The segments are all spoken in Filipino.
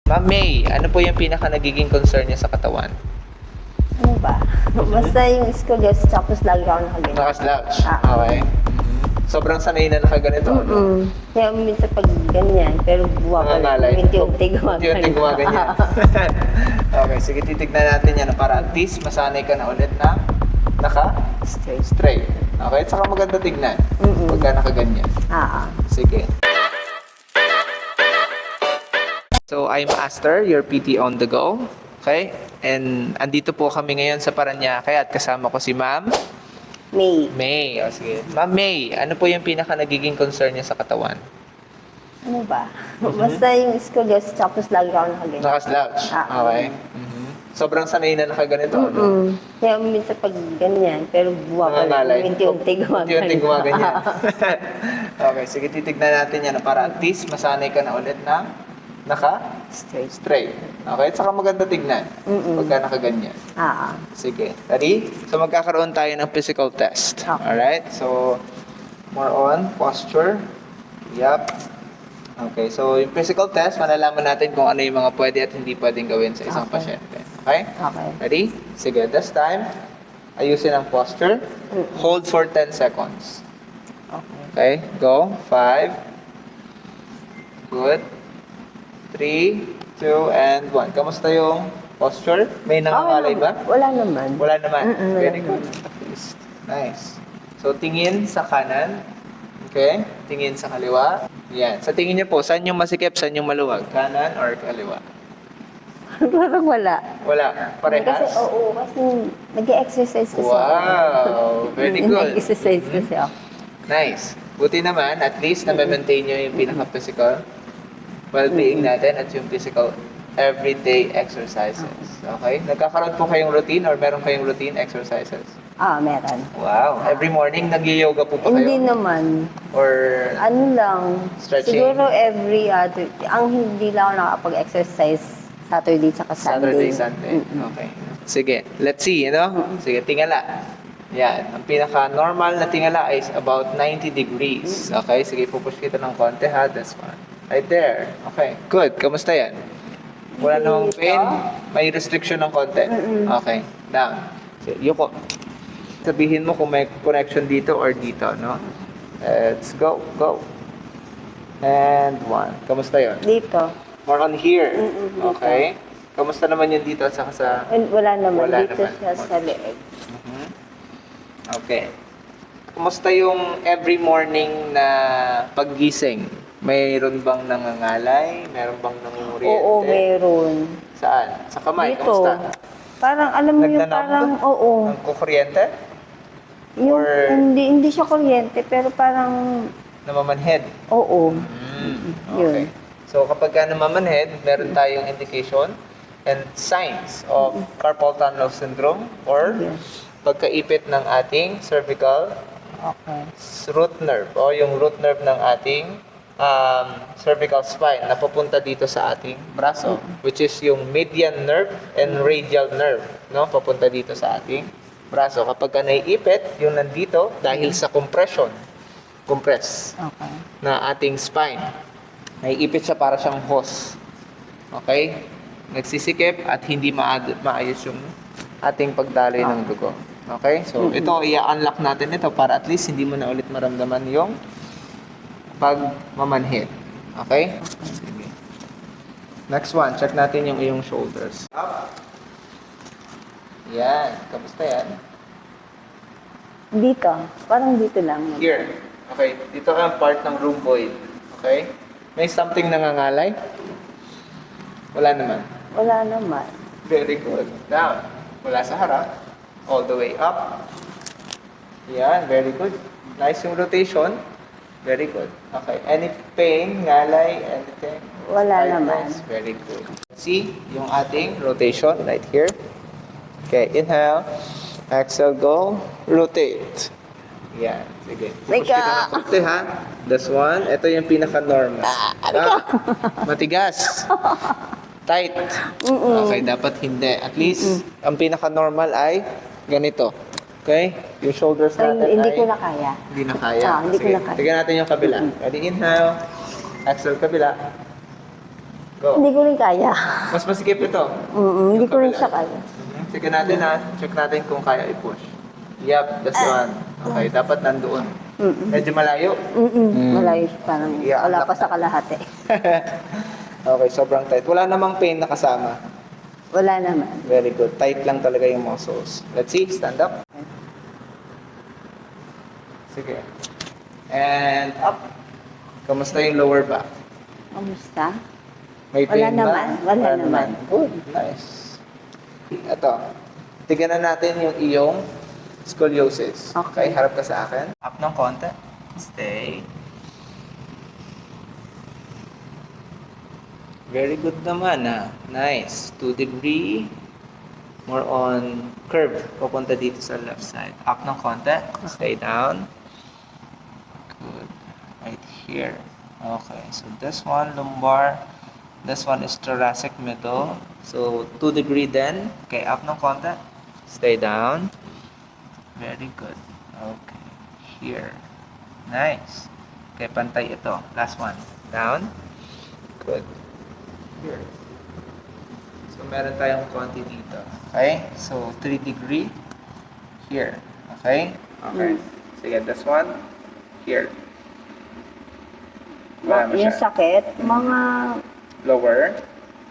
Ma'am May, ano po yung pinaka nagiging concern niya sa katawan? Ano ba? Basta yung scoliosis, tapos lagi ako nakaganyan. Naka-slouch? Ah. Okay. Sobrang sanay na nakaganito. Ano? Kaya minsan pag ganyan, pero Nangangalay. unti-unti Unti-unti gumaganyan. Okay, sige, titignan natin yan para at least masanay ka na ulit na straight. Okay, at saka maganda tignan pagka nakaganyan. Sige. So, I'm Aster, your PT on the go. Okay? And andito po kami ngayon sa Parañaque at kasama ko si Ma'am May. O sige. Ma'am May, ano po yung pinaka nagiging concern niya sa katawan? Ano ba? Basta yung scoliosis, tapos lagi ako nakaganyan. Naka-slouch? Okay. Sobrang sanay na nakaganito. Ano? Kaya minsan pag ganyan, pero Nangangalay. unti-unti Unti-unti gumaganyan. Okay, sige, titignan natin yan para at least masanay ka na ulit na straight. Okay, at saka maganda tignan pagka nakaganyan. Sige, ready? So magkakaroon tayo ng physical test. Okay. Alright, so more on posture. Yup. Okay, so yung physical test, malalaman natin kung ano yung mga pwede at hindi pwedeng gawin sa isang pasyente. Okay? Okay. Ready? Sige, this time, ayusin ang posture. Hold for 10 seconds. Okay, go. 5. Good. 3, 2, and 1. Kamusta yung posture? May nangangalay ba? Wala naman. Wala naman. Very naman. good. At least. Nice. So, tingin sa kanan. Okay? Tingin sa kaliwa. Yan. Sa tingin niyo po, saan yung masikip, saan yung maluwag? Kanan or kaliwa? Parang wala. Wala. Parehas? Kasi, kasi nag-exercise kasi Wow! Very good. Nag-exercise kasi ako. Nice. Buti naman, at least na-maintain nyo yung pinaka-physical well-being natin at yung physical everyday exercises. Okay? Nagkakaroon po kayong routine or meron kayong routine exercises? Meron. Wow! Every morning, nag-yoga po ba kayo? Hindi naman. Or Ano lang. Stretching? Siguro every other. Ang hindi lang ako nakapag-exercise Saturday tsaka Sunday. Sunday. Okay. Sige, let's see, Sige, tingala. Yan. Ang pinaka-normal na tingala is about 90 degrees. Okay? Sige, pupush kita ng konti ha. This one. Right there. Okay. Good. Kamusta yan? Wala namang pain? May restriction ng konti? Okay. Down. Sige, yuko. Sabihin mo kung may connection dito or dito, no? Let's go. Go. And 1. Kamusta yon? Dito. More on here. Okay. Kamusta naman yun dito at saka sa... Wala naman. Wala Dito naman. siya sa leeg. Okay. Kumusta yung every morning na paggising? Mayroon bang nangangalay? Meron bang nangunguryente? Oo, meron. Saan? Sa kamay? Dito. Kamusta? Parang, alam mo yung Nagnanam parang, ka? oo. Nagkukuryente? Yung, Or- hindi siya kuryente, pero parang, Namamanhead? oo. Okay. So kapag ka namamanhead, meron tayong indication and signs of carpal tunnel syndrome or Yes. pagkaipit ng ating cervical Okay. root nerve o yung root nerve ng ating cervical spine na papunta dito sa ating braso, which is yung median nerve and radial nerve, no? Papunta dito sa ating braso. Kapag ka naiipit, yung nandito dahil sa compress Okay. na ating spine. Naiipit siya para siyang hose. Okay? Nagsisikip at hindi maayos yung ating pagdaloy ng dugo. Okay? So, ito, i-unlock natin ito para at least hindi mo na ulit maramdaman yung pagmamanhid. Okay? Sige. Next one, check natin yung iyong shoulders. Up. Yan. Kamusta yan? Dito. Parang dito lang. Here. Okay. Dito ang part ng rhomboid. Okay? May something nangangalay? Wala naman. Wala naman. Very good. Down. Mula sa harap. All the way up. Yan. Very good. Nice yung rotation. Very good. Okay. Any pain, ngalay, anything? Wala Tightness? naman. Very good. See yung ating rotation right here. Okay. Inhale. Exhale. Go. Rotate. Yan. Sige. Teka. Push kita ng konti, ha? This one. Ito yung pinaka-normal. Matigas. Tight. Okay. Dapat hindi. At least, ang pinaka-normal ay ganito. Okay? Yung shoulders natin Hindi ay... ko na kaya. Hindi na kaya. Hindi ko Sige, na kaya. tignan natin yung kabila. Ready, inhale. Exhale, kabila. Go. Hindi ko rin kaya. Mas masikip ito. Hindi Yung ko rin kabila. siya kaya. Sige natin ha. Check natin kung kaya i-push. Yup, that's one. Okay, dapat nandoon. Medyo malayo. Malayo siya, parang Yeah, wala anak pa sa na. kalahati. Okay, sobrang tight. Wala namang pain na kasama. Wala naman. Very good. Tight lang talaga yung muscles. Let's see. Stand up. Sige. And up. Kamusta yung lower back? Kamusta? May Wala pain ba? naman. Wala naman. Good. Nice. Ito. Tignan natin yung iyong scoliosis. Okay. Harap ka sa akin. Up ng konti. Stay. Very good naman Nice. 2 degree. More on curve. Papunta dito sa left side. Up ng konti. Stay down. Good. Right here. Okay. So this one, lumbar. This one is thoracic middle. So 2 degree then. Okay. Up ng konti. Stay down. Very good. Okay. Here. Nice. Okay. Pantay ito. Last one. Down. Good. Here. So, meron tayong konti dito. Okay? So, 3 degree. Here. Okay? Okay. Sige, this one. Here. Wala Yung masyado. sakit, mga Lower.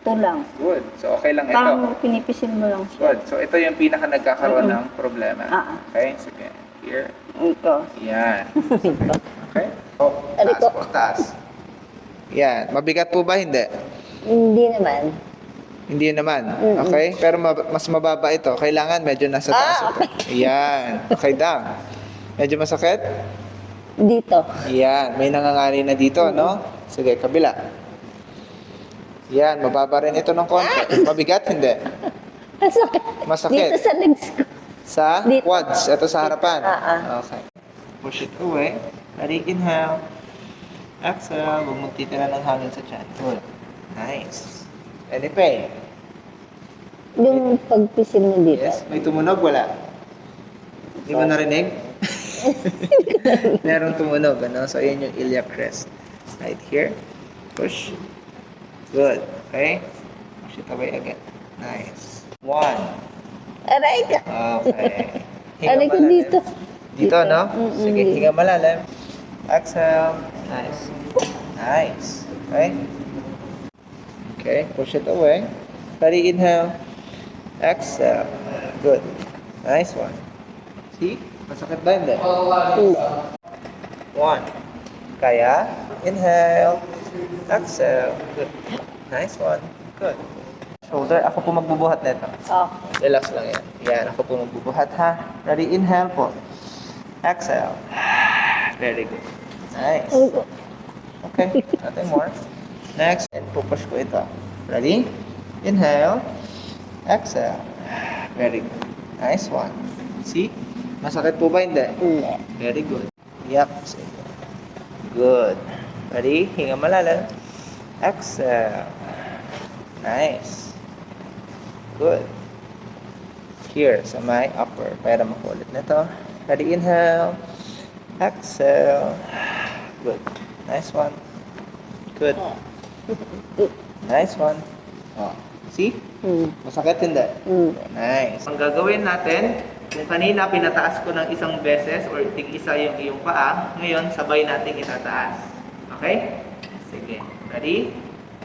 ito lang. Good. So, okay lang ito. Parang pinipisin mo lang siya. Good. So, ito yung pinaka nagkakaroon ng problema. Okay? Sige. Here. Ito. Yan. Okay? Oh, Aray taas ko. po. Taas. Yan. Mabigat po ba? Hindi. Hindi naman. Hindi naman. Okay? Pero mas mababa ito. Kailangan medyo nasa taas ito. Yan. Okay daw. Medyo masakit? Dito. Yan. May nangangani na dito, no? Sige, kabila. Yan. Mababa rin ito ng konti. Mabigat? Hindi. Masakit. Masakit. Dito sa legs ko. Sa Dito. quads. Ito sa harapan. Okay. Push it away. Ready, inhale. Exhale. Huwag magtitira ng hangin sa tiyan. Good. Nice. Any pain? Yung pagpisil mo dito. Yes. May tumunog? Wala. Hindi mo narinig? Merong tumunog, ano? So, ayan yung iliac crest. Right here. Push. Good. Okay? Push it away again. Nice. 1. Aray ka. Okay. Aray ko malalim. dito. Dito, no? Sige, dito. hinga malalim. Exhale. Nice. Nice. Okay? Okay, push it away. Ready, inhale. Exhale. Good. Nice one. See? Masakit ba hindi? 1. Kaya? Inhale. Exhale. Good. Nice one. Good. Shoulder, ako po magbubuhat nito. Relax lang yan. Yan, ako po magbubuhat ha. Ready, inhale po. Exhale. Very good. Nice. Okay, nothing more. Next, and pupush ko ito. Ready? Inhale. Exhale. Very good. Nice one. See? Masakit po ba? Hindi. Very good. Yep. Sige. Good. Ready? Hinga malalim. Exhale. Nice. Good. Here, sa my upper. Para makulit na ito. Ready? Inhale. Exhale. Good. Nice one. Good. Nice one. Oh. See? Masakit hindi? Nice. Ang gagawin natin, kung kanina pinataas ko ng isang beses or tig-isa yung iyong paa, ngayon sabay natin itataas. Okay? Sige. Ready?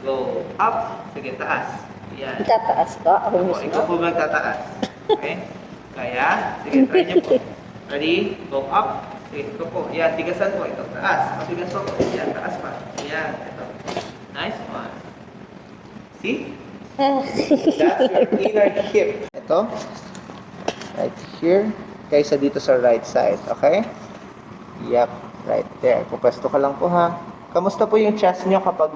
Go up. Sige, taas. Yan. Itataas ko? Ako Opo, mismo? ikaw po magtataas. Okay? Kaya? Sige, try niyo po. Ready? Go up. Sige, ito po. Yan, tigasan po. Ito, taas. Matigas po. Yan, taas pa. Yan, ito. Nice one. See? That's your inner hip. Ito. Right here. Kaysa dito sa right side. Okay? Yep. Right there. Pupesto ka lang po ha. Kamusta po yung chest nyo kapag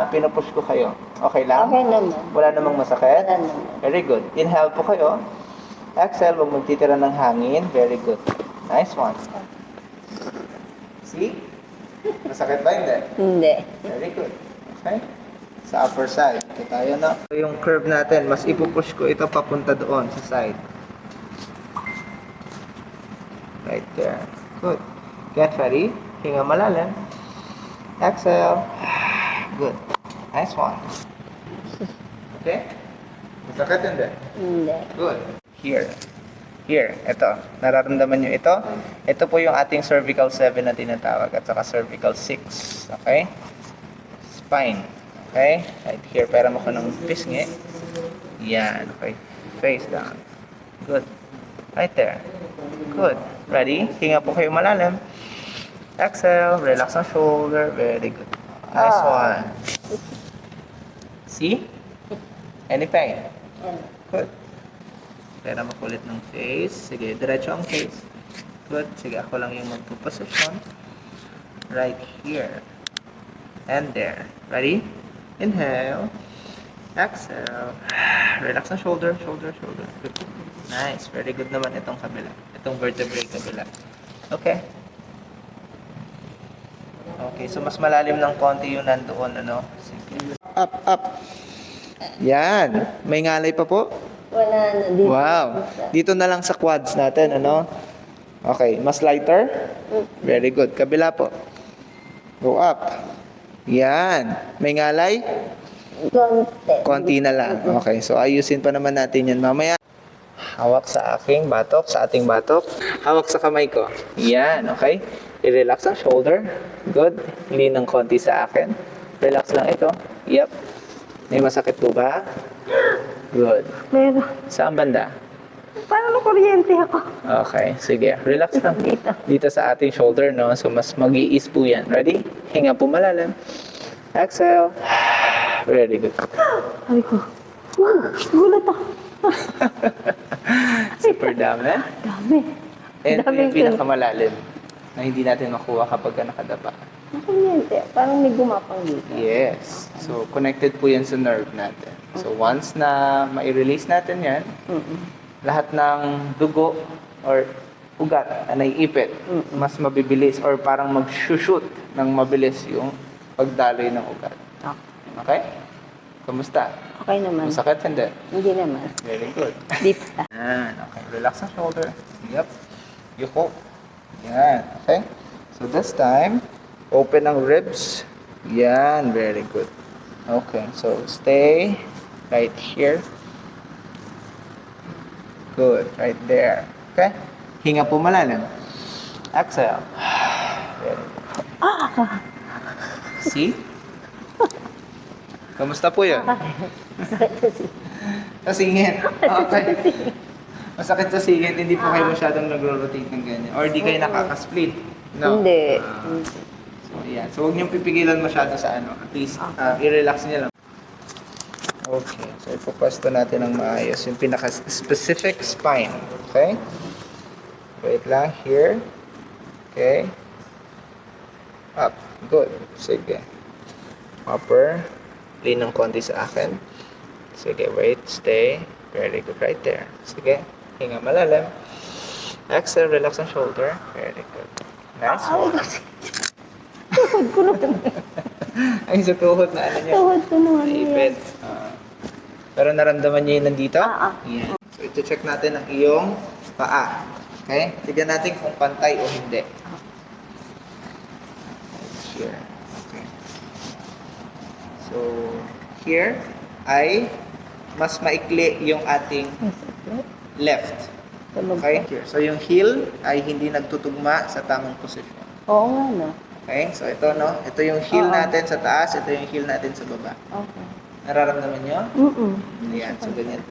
pinupush ko kayo? Okay lang? Okay naman. Wala namang masakit? Wala naman. Very good. Inhale po kayo. Exhale, huwag magtitira ng hangin. Very good. Nice one. See? Masakit ba? Hindi. Hindi. Very good. Okay? Sa upper side. Ito tayo na. So, yung curve natin, mas ipupush ko ito papunta doon sa side. Right there. Good. Get ready. Hinga malalim. Exhale. Good. Nice one. Okay? Masakit hindi? Hindi. Good. Here. Here. Ito. Nararamdaman nyo ito? Ito po yung ating cervical 7 na tinatawag at saka cervical 6. Okay? Spine. Okay? Right here. Pera mo ko ng pisngi. Yan. Okay. Face down. Good. Right there. Good. Ready? Hinga po kayo malalim. Exhale. Relax ang shoulder. Very good. Nice one. See? Any pain? Good. Pera makulit ng face. Sige, diretso ang face. Good. Sige, ako lang yung magpuposisyon. Right here. And there. Ready? Inhale. Exhale. Relax ang shoulder, shoulder, shoulder. Good. Nice. Very good naman itong kabila. Itong vertebrae kabila. Okay. Okay, so mas malalim ng konti yung nandoon, ano? Sige. Up, up. Yan. May ngalay pa po? Wala na dito. Wow. Dito na lang sa quads natin, ano? Okay, mas lighter? Very good. Kabila po. Go up. Yan. May ngalay? Konti. Konti na lang. Okay, so ayusin pa naman natin yan mamaya. Hawak sa aking batok, sa ating batok. Hawak sa kamay ko. Yan, okay? I-relax ang shoulder. Good. Lean ng konti sa akin. Relax lang ito. Yep. May masakit po ba? Good. Meron. Saan banda? Parang kuryente ako. Okay, sige. Relax lang. Dito. Dito sa ating shoulder, no? So, mas mag-i-ease po yan. Ready? Hinga po malalim. Exhale. Very good. Sabi ko, gulat ako. Super dami. Dami. And Dami yung pinakamalalim na hindi natin makuha kapag ka nakadapa. Kuryente. Parang may gumapang dito. Yes. So, connected po yan sa nerve natin. So, once na ma-release natin yan, lahat ng dugo or ugat na naiipit, mas mabibilis or parang mag-shoot ng mabilis yung pagdaloy ng ugat. Okay? Kamusta? Okay naman. Masakit? Hindi. Hindi naman. Very good. Deep pa. Yan. Okay. Relax ang shoulder. Yep. Yuko. Yan. Okay. So this time, open ang ribs. Yan. Very good. Okay. So stay right here. Good. Right there. Okay. Hinga po malalim. Exhale. Very good. See? Kamusta po yun? Sakit kasi. Sa singit. Okay. Masakit sa singit, hindi po kayo masyadong nagro-rotate ng ganyan. Or di kayo nakaka-split. No? Hindi. So, yan. So, huwag niyong pipigilan masyado sa ano. At least, i-relax niyo lang. Okay. So, ipupwesto natin ng maayos. Yung pinaka-specific spine. Okay? Wait lang. Here. Okay. Up. Good. Sige. Upper. Lean ng konti sa akin. Sige, wait, stay. Very good, right there. Sige, hinga malalim. Exhale, relax ang shoulder. Very good. Nice one. Tuhod ko naman. Ay, sa tuhod na ano niya. Tuhod ko naman. Naipit. Pero naramdaman niya yun nandito? Yeah. So, ito-check natin ang iyong paa. Okay? Tignan natin kung pantay o hindi. Here. Okay. So, here ay mas maikli yung ating left. Okay? Here. So, yung heel ay hindi nagtutugma sa tamang posisyon. Oo nga, no? Okay? So, ito, no? Ito yung heel natin sa taas, ito yung heel natin sa baba. Okay. Nararamdaman nyo? Ayan. So, ganyan.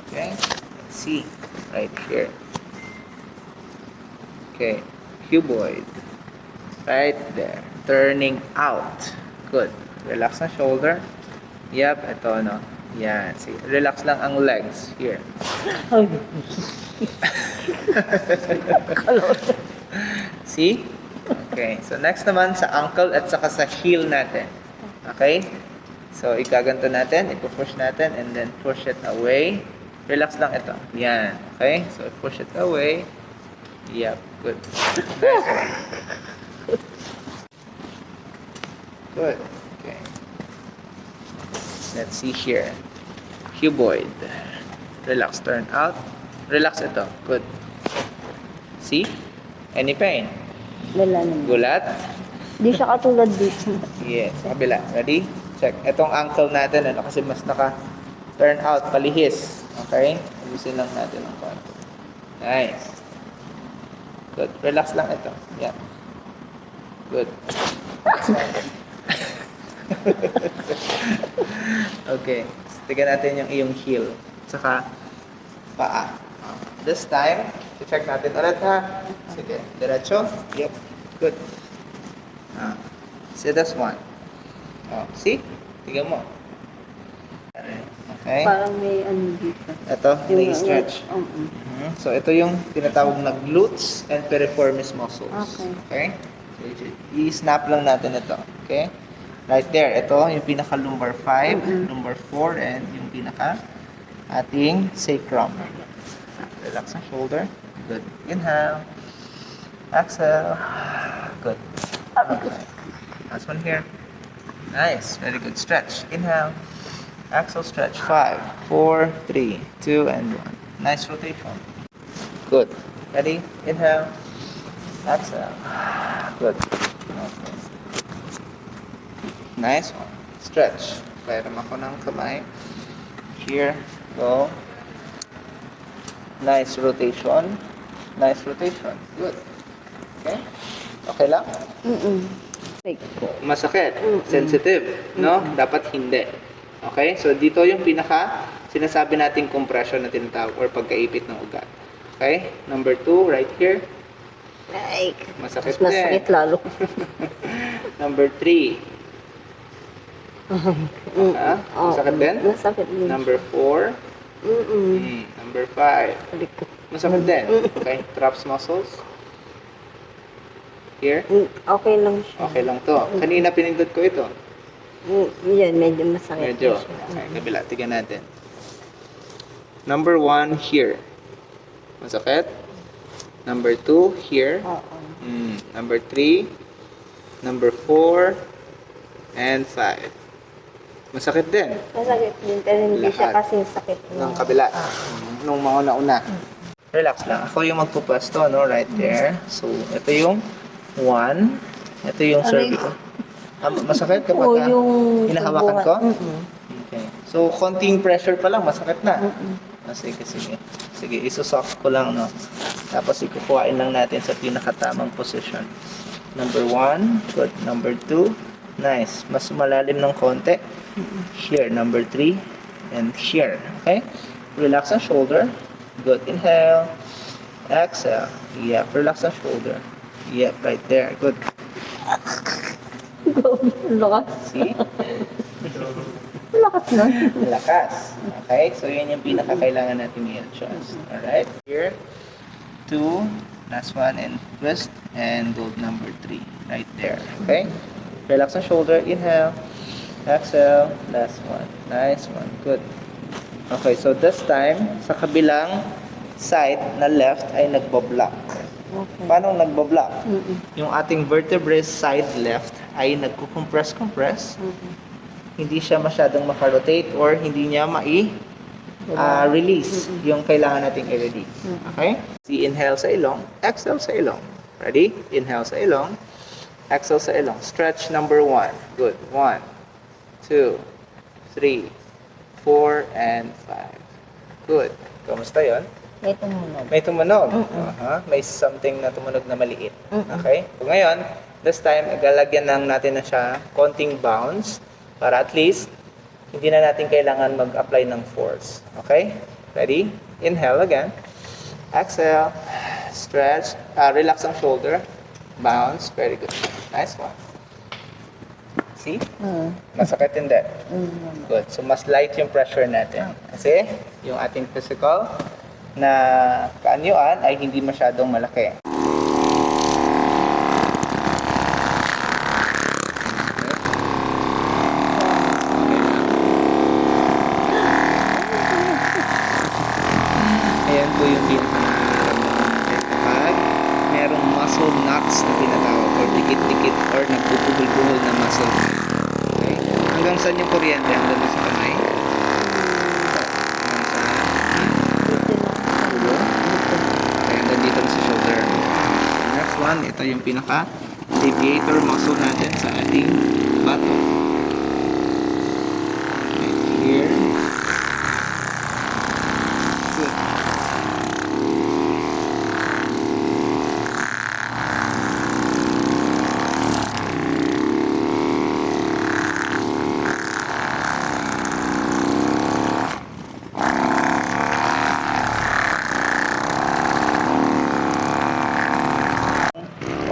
Okay? Let's see. Right here. Okay. Cuboid. Right there. Turning out. Good. Relax ang shoulder. Yep, ito no. Yan. See, relax lang ang legs. Here. See? Okay. So next naman sa ankle at saka sa heel natin. Okay? So ikaganto natin, ipupush natin and then push it away. Relax lang ito. Yan. Okay? So push it away. Yep. Good. Nice one. Good. Okay. Let's see here. Cuboid. Relax. Turn out. Relax ito. Good. See? Any pain? Wala naman. Gulat? Hindi siya katulad dito. Yes, sa kabila. Ready? Check. Itong ankle natin, ano, kasi mas naka-turn out, palihis. Okay? Ayusin lang natin ang konti. Nice. Good. Relax lang ito. Yan. Good. Okay. Tignan natin yung iyong heel. Saka, paa. This time, check natin ulit ha. Sige. Diretso. Yep. Good. See this one. Oh, see? Tignan mo. Okay. Parang may ano dito. Ito, may stretch. Oo. So, ito yung tinatawag na glutes and piriformis muscles. Okay. So, i-snap lang natin ito. Okay? Right there. Ito, yung pinaka lumbar 5, lumbar 4, and yung pinaka ating sacrum. Relax ang shoulder. Good. Inhale. Exhale. Good. Okay. Last one here. Nice. Very good. Stretch. Inhale. Exhale, stretch. 5, 4, 3, 2, and 1. Nice rotation. Good. Ready? Inhale. Exhale. Good. Okay. Nice one. Stretch. Pairam ako ng kamay. Here. Go. Nice rotation. Nice rotation. Good. Okay? Okay lang? Like, Masakit. Sensitive. No? Dapat hindi. Okay? So, dito yung pinaka sinasabi nating compression na tinatawag or pagkaipit ng ugat. Okay? Number 2, right here. like, Masakit mas masakit din. lalo. Number 3. Masakit din? Masakit din. Number 4. Number 5. Likod. Masakit din. Okay? Traps muscles. Here. Okay lang siya. Okay lang to. Kanina pinindot ko ito. Yan, medyo masakit. Medyo. siya. Okay, kabila. Tignan natin. Number 1, here. Masakit. Number 2, here. Oo. Number 3. Number 4. And 5. Masakit din. Masakit din, pero hindi siya Lahat. kasing sakit. Ng kabila. Nung mauna-una. Relax lang. Ako yung magpupwesto, no? Right there. So, ito yung 1. Ito yung cervical. Masakit kapag Oo, yung hinahawakan ko? Mm-mm. Okay. So, konting pressure pa lang, masakit na. Sige, sige. Sige, isosoft ko lang, no? Tapos, ikukuhain lang natin sa pinakatamang position. Number 1. Good. Number 2. Nice. Mas malalim ng konti. Here. Number 3. And here. Okay? Relax ang shoulder. Good. Inhale. Exhale. Yep. Relax ang shoulder. Yep. Right there. Good. Lakas. See? Lakas na. Lakas. Okay? So, yun yung pinaka-kailangan natin i-adjust. Alright? Here. 2. Last one. And twist. And go number 3. Right there. Okay? Relax ang shoulder. Inhale. Exhale. Last one. Nice one. Good. Okay. So, this time, sa kabilang side na left ay nagbo-block. Okay. Paano nagbo-block? Yung ating vertebrae side left ay nagko-compress. Hindi siya masyadong makarotate or hindi niya release yung kailangan nating i-release. Okay? Si inhale sa ilong, exhale sa ilong. Ready? Inhale sa ilong, exhale sa ilong. Stretch number 1. Good. 1, 2, 3, 4, and 5. Good. Kamusta yon? May tumunog. May tumunog. May something na tumunog na maliit. Okay? So ngayon, this time, galagyan lang natin na siya konting bounce para at least hindi na natin kailangan mag-apply ng force. Okay? Ready? Inhale again. Exhale. Stretch. Relax ang shoulder. Bounce. Very good. Nice one. See? Masakit hindi. Good. So, mas light yung pressure natin. Kasi, yung ating physical na kaanyuan ay hindi masyadong malaki. Ayan po yung pinaka-nararamdaman natin kapag merong muscle knots na tinatawag or dikit-dikit or nagbubuhol-buhol na muscle. Okay? Hanggang saan yung kuryente? Hanggang sa kamay? Okay, hanggang dito na sa shoulder. Next one, ito yung pinaka levator muscle natin sa ating bato. Right here. Good.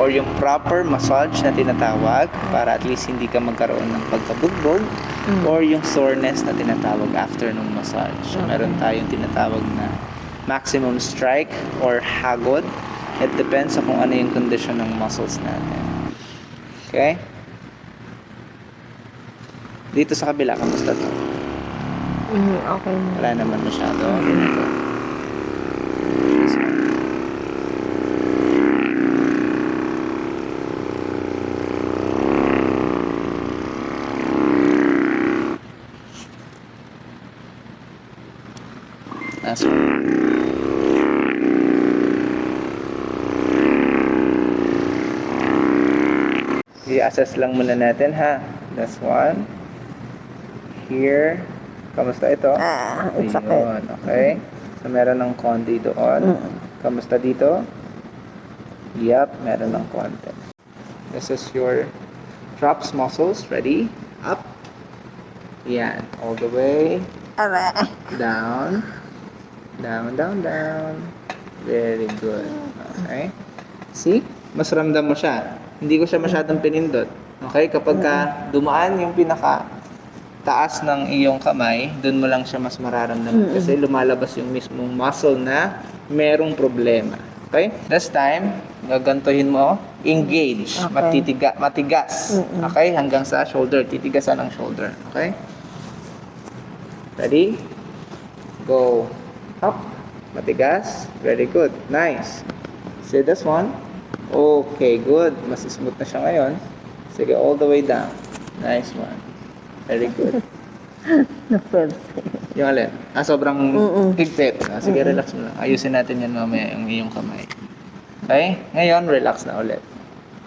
Or yung proper massage na tinatawag para at least hindi ka magkaroon ng pagkabugbog or yung soreness na tinatawag after ng massage. So, meron tayong tinatawag na maximum strike or hagod. It depends sa kung ano yung condition ng muscles natin. Okay? Dito sa kabila, kamusta to? Okay. Wala naman masyado. Ganito. This one. Last one. I-assess lang muna natin ha. That's one. Here. Kamusta ito? It's okay. Ayun, okay. So, meron ng konti doon. Kamusta dito? Yep, meron ng konti. This is your traps muscles. Ready? Up. Yan. All the way. Aray. Down. Down, down, down. Very good. Okay. See? Mas ramdam mo siya. Hindi ko siya masyadong pinindot. Okay? Kapag ka dumaan yung pinaka taas ng iyong kamay, dun mo lang siya mas mararamdaman. Kasi lumalabas yung mismong muscle na merong problema. Okay? This time, gagantuhin mo. Engage. Okay. Matigas. Okay? Hanggang sa shoulder. Titigasan ang shoulder. Okay? Ready? Go. Up. Matigas. Very good. Nice. See this one? Okay, good. Mas smooth na siya ngayon. Sige, all the way down. Nice one. Very good. Na-first. Yung alin? Sobrang higpit. Sige, relax mo lang. Ayusin natin yan mamaya yung iyong kamay. Okay? Ngayon, relax na ulit.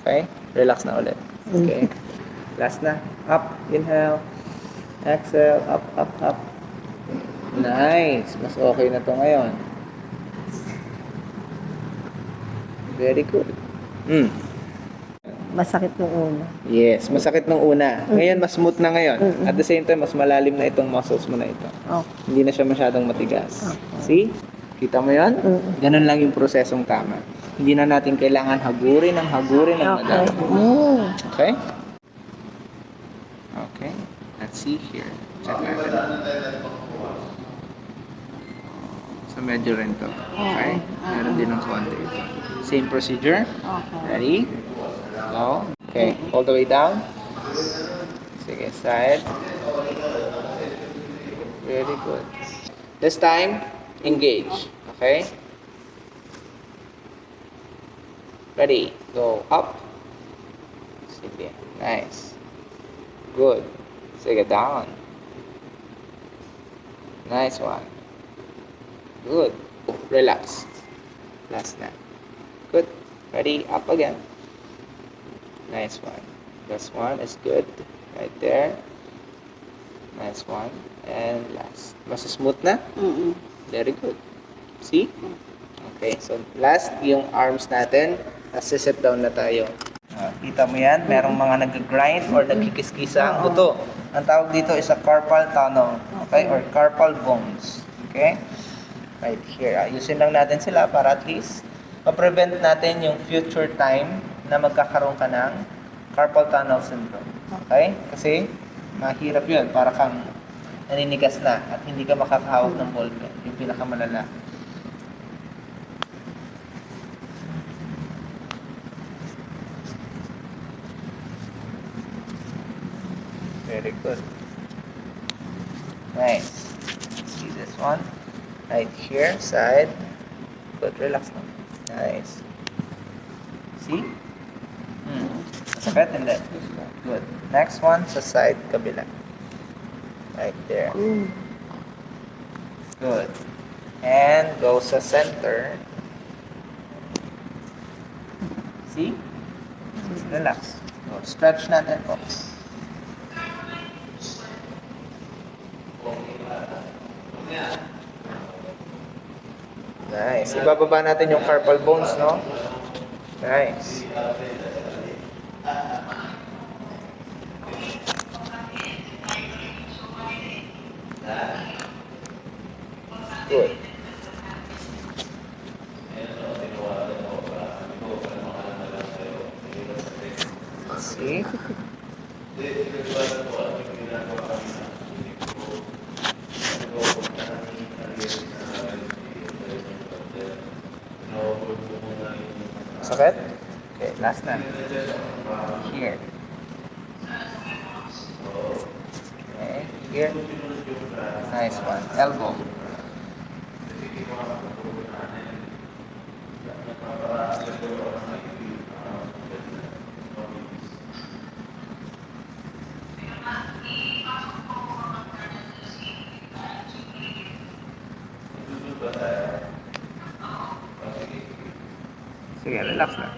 Okay? Relax na ulit. Okay? Last na. Up. Inhale. Exhale. Up, up, up. Nice. Mas okay na to ngayon. Very good. Masakit nung una. Yes, masakit nung una. Ngayon, mas smooth na ngayon. At the same time, mas malalim na itong muscles mo na ito. Okay. Hindi na siya masyadong matigas. See? Kita mo yan? Ganun lang yung prosesong tama. Hindi na natin kailangan hagurin ng madami. Okay? Okay. Let's see here. Check natin. So, medyo rin to. Okay? Meron din ng konti ito. Same procedure. Okay. Ready? Go. Okay. All the way down. Sige, side. Very good. This time, engage. Okay? Ready? Go up. Sige. Nice. Good. Sige, down. Nice one. Good. Relax. Last na. Good. Ready? Up again. Nice one. This one is good. Right there. Nice one. And last. Mas smooth na? Very good. See? Okay. So, last, yung arms natin. Sit down na tayo. Kita mo yan? Merong mga nag-grind or nagkikis-kisa ang buto. Ang tawag dito is a carpal tunnel. Okay? Or carpal bones. Okay? Right here. Ayusin lang natin sila para at least ma-prevent natin yung future time na magkakaroon ka ng carpal tunnel syndrome. Okay? Kasi mahirap yun. Para kang naninigas na at hindi ka makakahawak ng ballpen. Yung pinakamalala. Very good. Nice. See this one? Right here, side. Good, relax lang. Nice. See? Masakit, hindi. Good. Next one, sa side, kabila. Right there. Good. And go sa center. See? Relax. So, stretch natin po. Nice. Ibababa natin yung carpal bones, no? Nice. Good. See? Sakit? Okay, last na. Here. Okay, here. Nice one. Elbow. Sige, relax lang.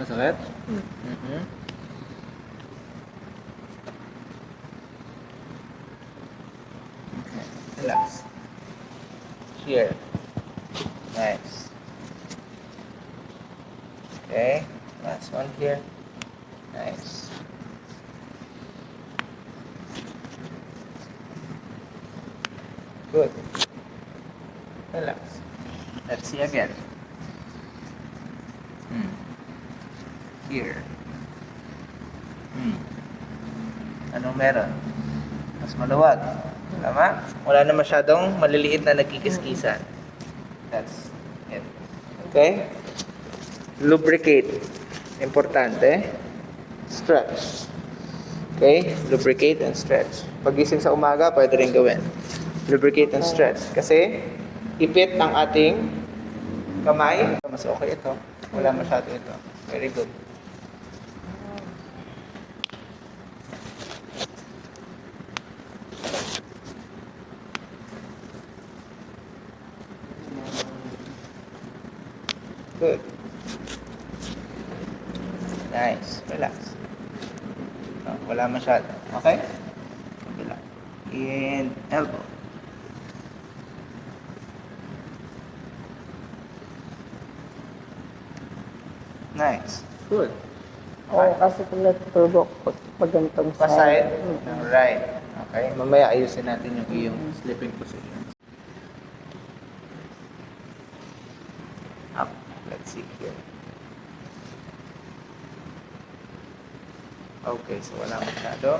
Masakit? Mm-hmm. Okay, relax. Here. Nice. Okay, last one here. Nice. Good. Relax. Let's see again. Here. Anong meron? Mas maluwag. Tama? Wala na masyadong maliliit na nagkikiskisan. That's it. Okay? Lubricate. Importante. Stretch. Okay? Lubricate and stretch. Pagising sa umaga, pwede rin gawin. Lubricate and stretch. Kasi, ipit ang ating kamay. Mas okay ito. Wala masyado ito. Very good. Good. Nice. Relax. Oh, wala masyado. Okay? Kabila. And elbow. Nice. Good. Oo, kasi pag natutulog, pag ganitong Paside. side. Alright. Okay. Mamaya ayusin natin yung iyong sleeping position. Up. Let's see here. Okay, so wala masyado.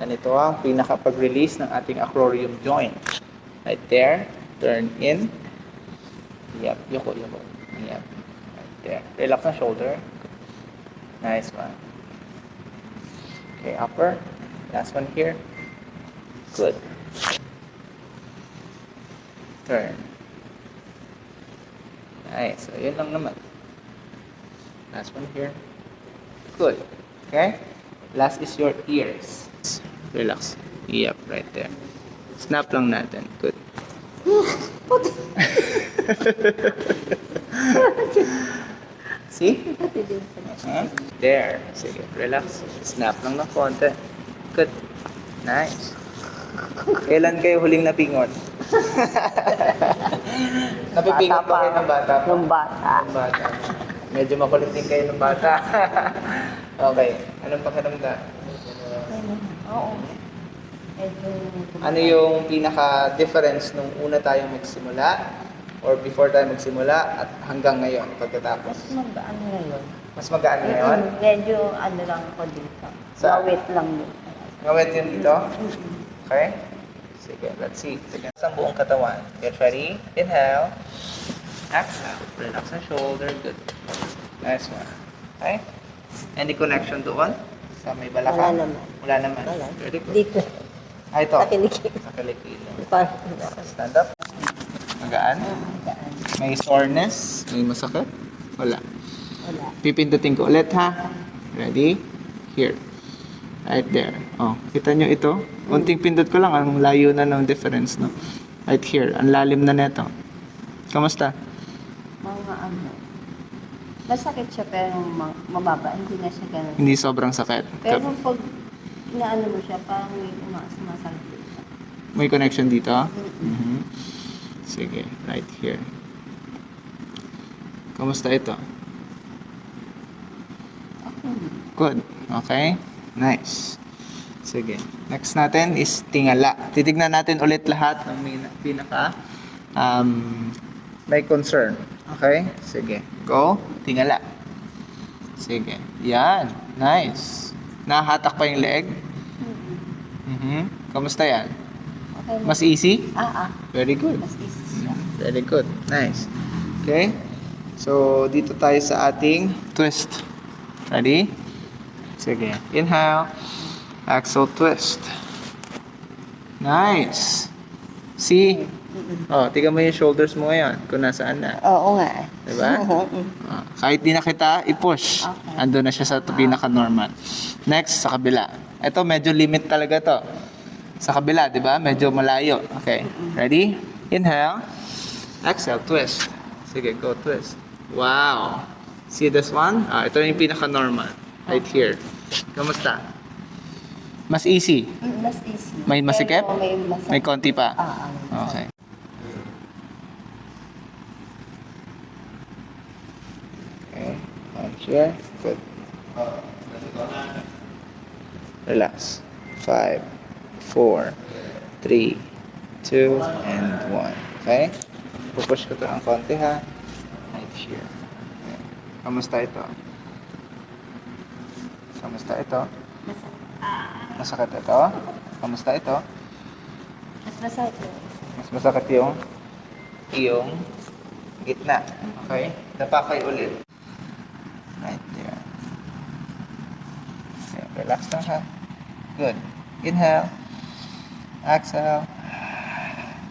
Ganito ang pinaka-pag-release ng ating acromion joint. Right there. Turn in. Yep. Yuko. Yep. Right there. Relax na shoulder. Nice one. Okay, upper. Last one here. Good. Turn. Nice. So, yun lang naman. Last one here. Good. Okay? Last is your ears. Relax. Yep, right there. Snap lang natin. Good. See? There. Sige, relax. Snap lang ng konti. Good. Nice. Kailan kayo huling napingon? Napipingon ba kayo ng bata pa? Nung bata. Ng bata. Medyo makulit din kayo ng bata. Okay. Anong pakiramdam? Oo. Medyo... Ano yung pinaka-difference nung una tayong magsimula or before tayo magsimula at hanggang ngayon pagkatapos? Mas magaan ngayon. Mas magaan ngayon? Medyo ano lang ako dito. Sa- Mawit lang dito. Ngawit yun dito? Okay? Sige, let's see. Sige. Sa buong katawan. Get ready. Inhale. Exhale. Relax ang shoulder. Good. Nice one. Okay? Any connection doon? Sa may balakang? Wala naman. Wala naman. Wala. Very good. Dito. Ah, ito. Sa kilikili. Sa kilikili. Parang... Stand up. Magaan. Magaan. May soreness. May masakit. Wala. Wala. Pipindutin ko ulit ha. Ready? Here. Right there. Oh, kita nyo ito? Unting pindot ko lang, ang layo na ng difference, no? Right here. Ang lalim na neto. Kamusta? Mga ano. Masakit siya pero mababa. Hindi na siya ganun. Hindi sobrang sakit. Pero pag inaano mo siya, parang may sumasakit siya. May connection dito? Mhm. Sige, right here. Kamusta ito? Okay. Good. Okay? Nice. Sige. Next natin is tingala. Titignan natin ulit lahat ng pinaka may concern. Okay? Sige. Go. Tingala. Sige. Yan. Nice. Nahatak pa yung leeg? Kamusta yan? Okay. Mas easy? Very good. Mas easy siya. Very good. Nice. Okay? So, dito tayo sa ating twist. Ready? Sige. Inhale. Exhale, twist. Nice. See? Oh, tingnan mo yung shoulders mo ngayon kung nasaan na. Oo nga. Diba? Kahit di na kita, i-push. Okay. Ando na siya sa pinaka-normal. Next, sa kabila. Ito, medyo limit talaga to. Sa kabila, di ba? Medyo malayo. Okay. Ready? Inhale. Exhale, twist. Sige, go twist. Wow. See this one? Ito yung pinaka-normal. Right here. Kamusta? Mas easy. Mas easy. May masikip? Pero may masakit. May konti pa? Ah. Okay. Okay. One here. Good. Relax. 5, 4, 3, 2, and 1. Okay? Pupush ko to ng konti ha. Right here. Okay. Kamusta ito? Kamusta ito? Masakit ito? Kamusta ito? Mas masakit. Mas masakit yung gitna. Okay? Napakay ulit. Right there. Okay, relax lang ha. Good. Inhale. Exhale.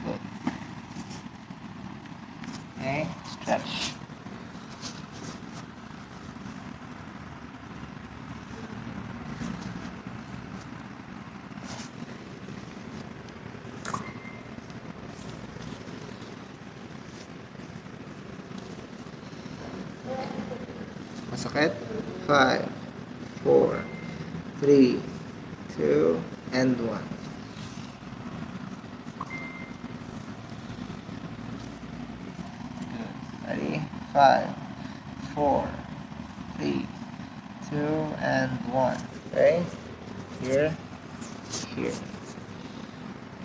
Good. Okay, stretch. Masakit? 5, 4, 3, 2, and 1. Good. Ready? 5, 4, 3, 2, and 1. Okay? Here. Here.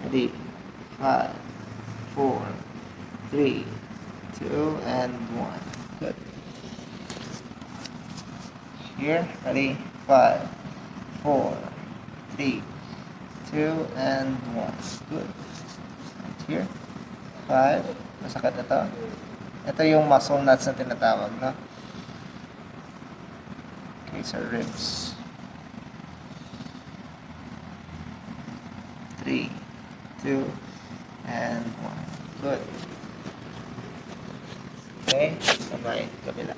Ready? 5, 4, 3, 2, and 1. Good. Here, ready? 5, 4, 3, 2, and 1. Good. Right here. 5. Masakit ito. Ito yung muscle nuts na tinatawag, no? Okay, sa ribs. 3, 2, and 1. Good. Okay, sabay, kabila.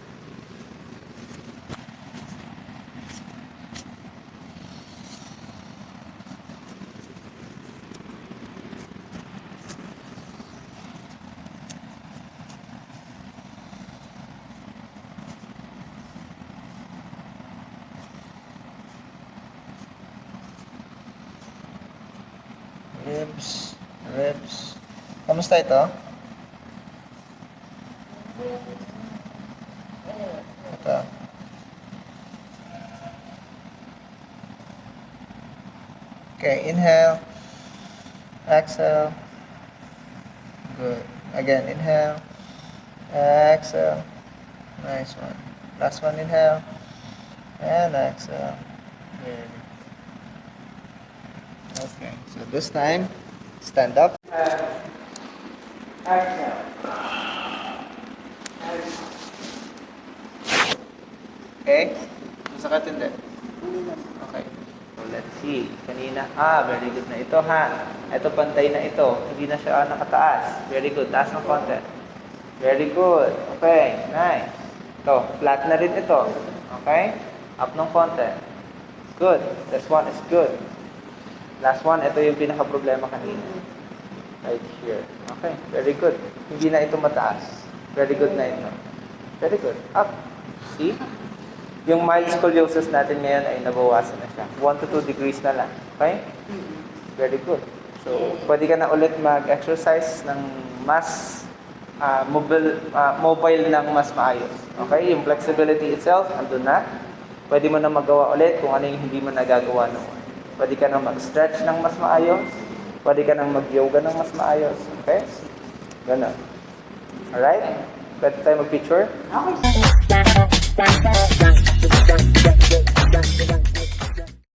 Ribs. Kamusta ito? Ito. Okay, inhale. Exhale. Good. Again, inhale. Exhale. Nice one. Last one, inhale. And exhale. Good. Okay, so this time, stand up. Okay? Masakit hindi? Okay. So let's see. Kanina, very good na ito ha. Ito pantay na ito. Hindi na siya nakataas. Very good. Taas ng konti. Very good. Okay, nice. Ito, flat na rin ito. Okay? Up ng konti. Good. This one is good. Last one, ito yung pinaka-problema kanina. Right here. Okay, very good. Hindi na ito mataas. Very good na ito. Very good. Up. See? Yung mild scoliosis natin ngayon ay nabawasan na siya. 1 to 2 degrees na lang. Okay? Very good. So, pwede ka na ulit mag-exercise ng mas mobile ng mas maayos. Okay? Yung flexibility itself, andun na. Pwede mo na magawa ulit kung ano yung hindi mo nagagawa noon. Pwede ka na mag-stretch ng mas maayos. Pwede ka nang mag-yoga ng mas maayos. Okay? Ganun. Alright? Pwede tayo mag-picture? Okay.